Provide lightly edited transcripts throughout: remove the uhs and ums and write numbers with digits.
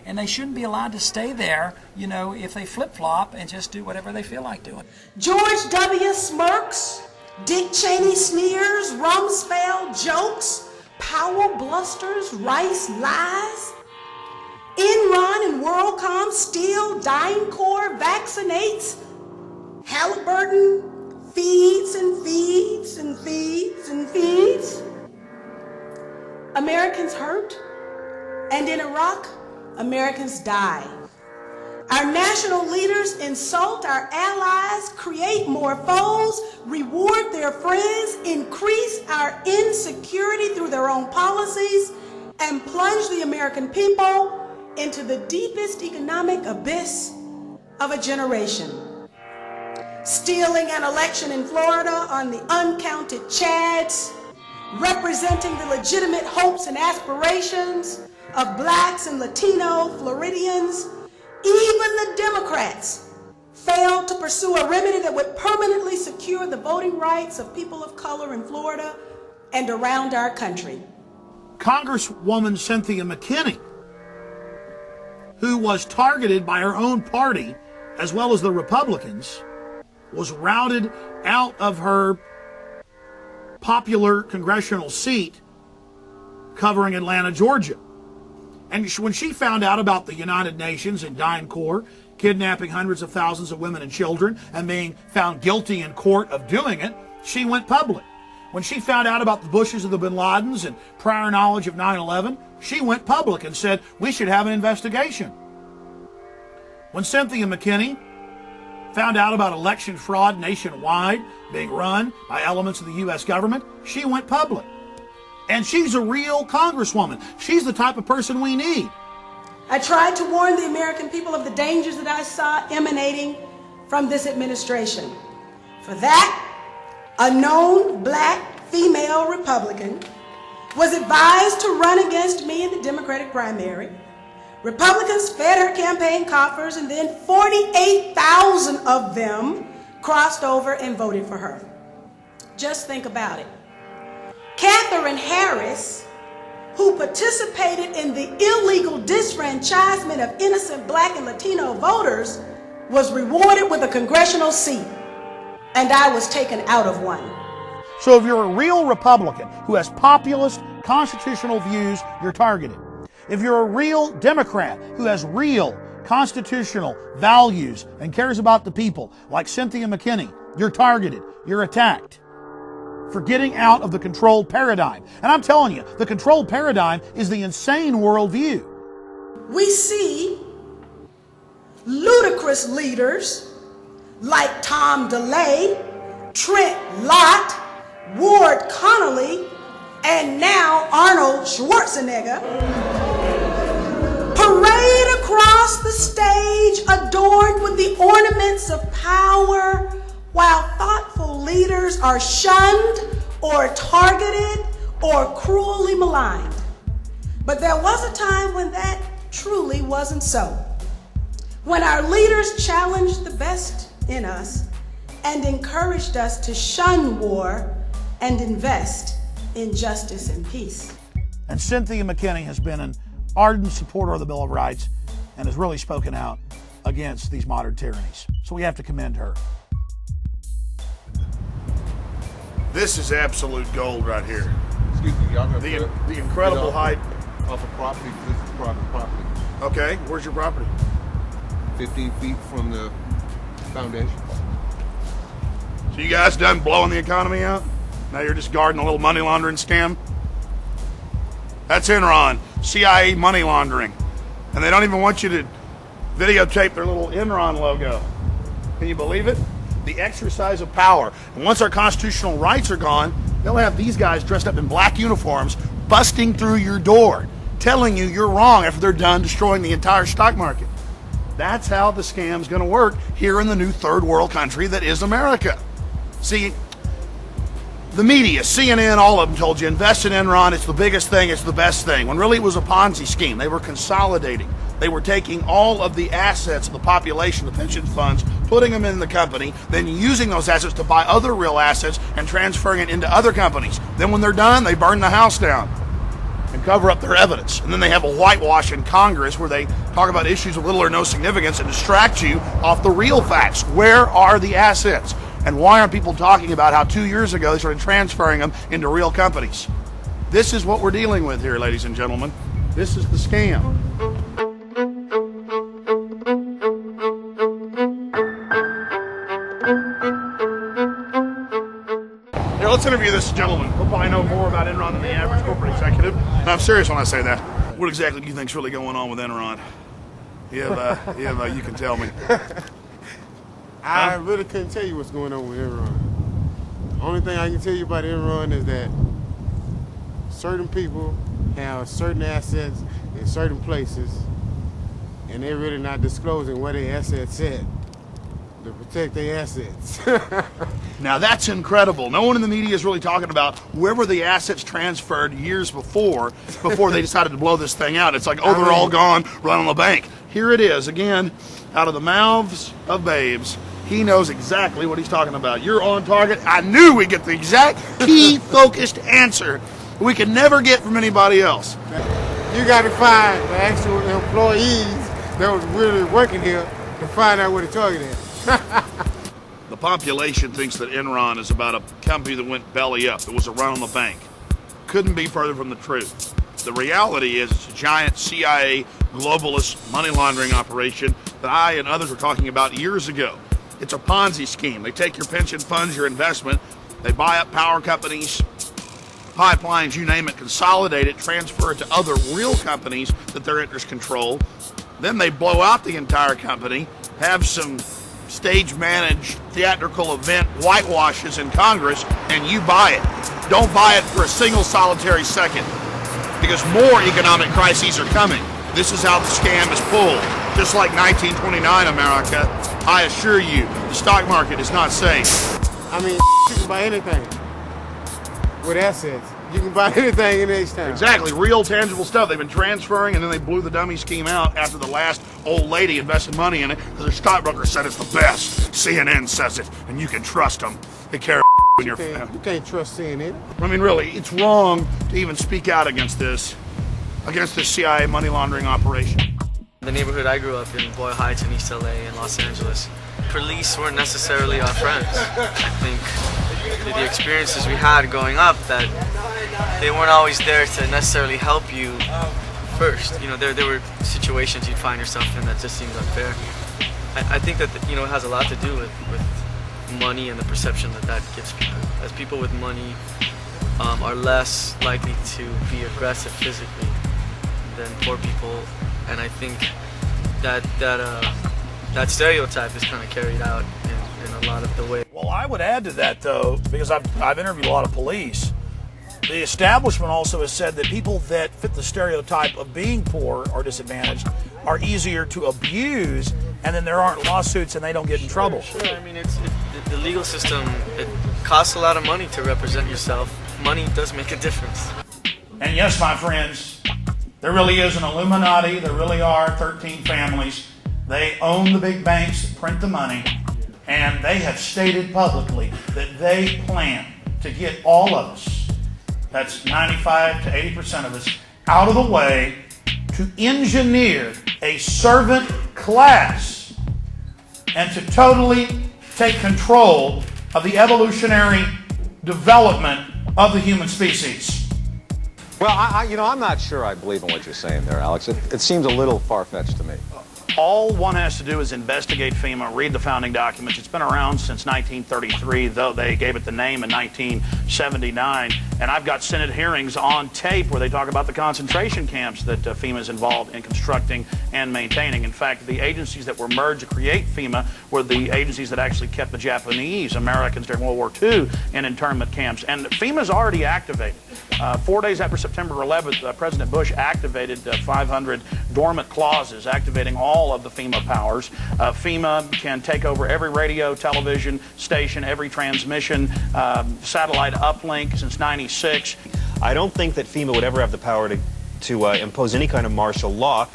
and they shouldn't be allowed to stay there, if they flip-flop and just do whatever they feel like doing. George W. smirks, Dick Cheney sneers, Rumsfeld jokes, Powell blusters, Rice lies. Enron and WorldCom steal, DynCorp vaccinates, Halliburton feeds and feeds and feeds and feeds. Americans hurt, and in Iraq, Americans die. Our national leaders insult our allies, create more foes, reward their friends, increase our insecurity through their own policies, and plunge the American people into the deepest economic abyss of a generation. Stealing an election in Florida on the uncounted Chads, representing the legitimate hopes and aspirations of blacks and Latino Floridians, even the Democrats failed to pursue a remedy that would permanently secure the voting rights of people of color in Florida and around our country. Congresswoman Cynthia McKinney, who was targeted by her own party as well as the Republicans, was routed out of her popular congressional seat covering Atlanta, Georgia. And when she found out about the United Nations and DynCorp kidnapping hundreds of thousands of women and children and being found guilty in court of doing it, she went public. When she found out about the Bushes and the Bin Ladens and prior knowledge of 9/11, she went public and said, we should have an investigation. When Cynthia McKinney found out about election fraud nationwide being run by elements of the U.S. government, she went public. And she's a real congresswoman. She's the type of person we need. I tried to warn the American people of the dangers that I saw emanating from this administration. For that, a known black female Republican was advised to run against me in the Democratic primary. Republicans fed her campaign coffers, and then 48,000 of them crossed over and voted for her. Just think about it. Katherine Harris, who participated in the illegal disfranchisement of innocent black and Latino voters, was rewarded with a congressional seat, and I was taken out of one. So if you're a real Republican who has populist constitutional views, you're targeted. If you're a real Democrat who has real constitutional values and cares about the people, like Cynthia McKinney, you're targeted, you're attacked for getting out of the controlled paradigm. And I'm telling you, the controlled paradigm is the insane worldview. We see ludicrous leaders like Tom DeLay, Trent Lott, Ward Connolly, and now Arnold Schwarzenegger parade across the stage adorned with the ornaments of power, while thoughtful leaders are shunned or targeted or cruelly maligned. But there was a time when that truly wasn't so. When our leaders challenged the best in us and encouraged us to shun war and invest in justice and peace. And Cynthia McKinney has been an ardent supporter of the Bill of Rights and has really spoken out against these modern tyrannies. So we have to commend her. This is absolute gold right here. Excuse me, y'all The incredible height. Off of property, this is private property. Okay, where's your property? 15 feet from the foundation. So you guys done blowing the economy out? Now you're just guarding a little money laundering scam? That's Enron, CIA money laundering. And they don't even want you to videotape their little Enron logo. Can you believe it? The exercise of power. And once our constitutional rights are gone, they'll have these guys dressed up in black uniforms busting through your door, telling you you're wrong after they're done destroying the entire stock market. That's how the scam's going to work here in the new third world country that is America. See, the media, CNN, all of them told you, invest in Enron, it's the biggest thing, it's the best thing, when really it was a Ponzi scheme. They were consolidating. They were taking all of the assets of the population, the pension funds, putting them in the company, then using those assets to buy other real assets and transferring it into other companies. Then when they're done, they burn the house down. And cover up their evidence. And then they have a whitewash in Congress where they talk about issues of little or no significance and distract you off the real facts. Where are the assets? And why aren't people talking about how 2 years ago they started transferring them into real companies? This is what we're dealing with here, ladies and gentlemen. This is the scam. Here, let's interview this gentleman. He'll probably know more about Enron than the average corporate executive. And I'm serious when I say that. What exactly do you think's really going on with Enron? You can tell me. I really couldn't tell you what's going on with Enron. The only thing I can tell you about Enron is that certain people have certain assets in certain places, and they're really not disclosing where their assets at to protect their assets. Now that's incredible. No one in the media is really talking about where were the assets transferred years before they decided to blow this thing out. It's like, oh, they're all gone, run on the bank. Here it is, again, out of the mouths of babes. He knows exactly what he's talking about. You're on target. I knew we'd get the exact key focused answer we could never get from anybody else. You got to find the actual employees that was really working here to find out where the target is. The population thinks that Enron is about a company that went belly up. It was a run on the bank. Couldn't be further from the truth. The reality is it's a giant CIA globalist money laundering operation that I and others were talking about years ago. It's a Ponzi scheme. They take your pension funds, your investment, they buy up power companies, pipelines, you name it, consolidate it, transfer it to other real companies that their interests control. Then they blow out the entire company, have some stage-managed theatrical event whitewashes in Congress, and you buy it. Don't buy it for a single solitary second, because more economic crises are coming. This is how the scam is pulled. Just like 1929 America, I assure you, the stock market is not safe. I mean, you can buy anything with assets. You can buy anything in H-Town. Exactly, real tangible stuff. They've been transferring, and then they blew the dummy scheme out after the last old lady invested money in it because their stockbroker said it's the best. CNN says it, and you can trust them. They care when you're... You can't trust CNN. I mean, really, it's wrong to even speak out against this CIA money laundering operation. The neighborhood I grew up in, Boyle Heights in East LA and Los Angeles, police weren't necessarily our friends. I think the experiences we had growing up, that they weren't always there to necessarily help you first. You know, there were situations you'd find yourself in that just seemed unfair. I think that it has a lot to do with money and the perception that gives people. As people with money are less likely to be aggressive physically than poor people, and I think that stereotype is kind of carried out in a lot of the way. Well, I would add to that, though, because I've interviewed a lot of police. The establishment also has said that people that fit the stereotype of being poor or disadvantaged are easier to abuse, and then there aren't lawsuits and they don't get in trouble. Sure, I mean, the legal system, it costs a lot of money to represent yourself. Money does make a difference. And yes, my friends, there really is an Illuminati. There really are 13 families. They own the big banks that print the money, and they have stated publicly that they plan to get all of us, that's 95 to 80% of us, out of the way to engineer a servant class and to totally take control of the evolutionary development of the human species. Well, I'm not sure I believe in what you're saying there, Alex. It seems a little far-fetched to me. All one has to do is investigate FEMA, read the founding documents. It's been around since 1933, though they gave it the name in 1979. And I've got Senate hearings on tape where they talk about the concentration camps that FEMA is involved in constructing and maintaining. In fact, the agencies that were merged to create FEMA were the agencies that actually kept the Japanese Americans during World War II in internment camps. And FEMA's already activated. 4 days after September 11th, President Bush activated 500 dormant clauses, activating all of the FEMA powers. FEMA can take over every radio, television station, every transmission, satellite uplink since '96. I don't think that FEMA would ever have the power to impose any kind of martial law.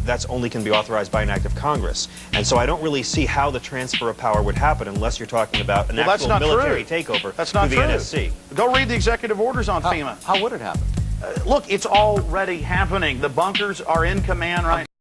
That's only can be authorized by an act of Congress. And so I don't really see how the transfer of power would happen unless you're talking about an actual military takeover That's not through the true. NSC. Go read the executive orders on FEMA. How would it happen? look, it's already happening. The bunkers are in command right now.